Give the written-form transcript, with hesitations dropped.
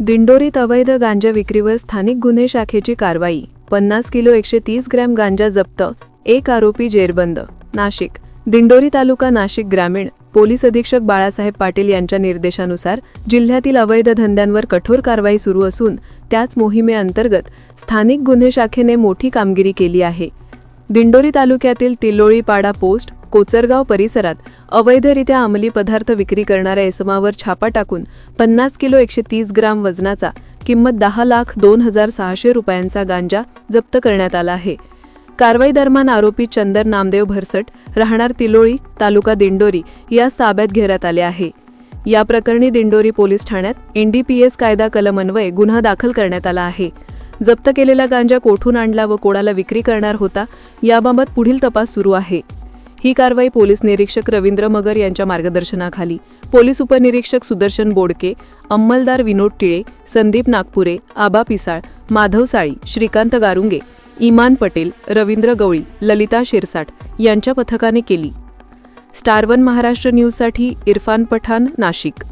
दिंडोरीत अवैध गांजा विक्रीवर स्थानिक गुन्हे शाखेची कारवाई. 50 किलो 130 ग्रॅम गांजा जप्त, 1 आरोपी जेरबंद. नाशिक. दिंडोरी तालुका नाशिक ग्रामीण पोलीस अधीक्षक बाळासाहेब पाटील यांच्या निर्देशानुसार जिल्ह्यातील अवैध धंद्यांवर कठोर कारवाई सुरू असून त्याच मोहिमेअंतर्गत स्थानिक गुन्हे शाखेने मोठी कामगिरी केली आहे. दिंडोरी तालुक्यातील तिलोळीपाडा पोस्ट, कोचरगाव परिसरात अवैधरित्या अंमली पदार्थ विक्री करणाऱ्या इसमावर छापा टाकून 50 किलो 130 ग्राम वजनाचा किंमत 10,02,600 रुपयांचा गांजा जप्त करण्यात आला आहे. कारवाई दरम्यान आरोपी चंदर नामदेव भरसट, राहणार तिलोळी, तालुका दिंडोरी यास ताब्यात घेण्यात आले आहे. या प्रकरणी दिंडोरी पोलीस ठाण्यात NDPS कायदा कलम अन्वये गुन्हा दाखल करण्यात आला आहे. जप्त केलेला गांजा कोठून आणला व कोणाला विक्री करणार होता याबाबत पुढील तपास सुरू आहे. ही कारवाई पोलीस निरीक्षक रवींद्र मगर यांच्या मार्गदर्शनाखाली पोलीस उपनिरीक्षक सुदर्शन बोडके, अंमलदार विनोद टिळे, संदीप नागपुरे, आबा पिसाळ, माधव साळी, श्रीकांत गारुंगे, इमान पटेल, रवींद्र गवळी, ललिता शिरसाट यांच्या पथकाने केली. स्टार 1 महाराष्ट्र न्यूजसाठी इरफान पठाण, नाशिक.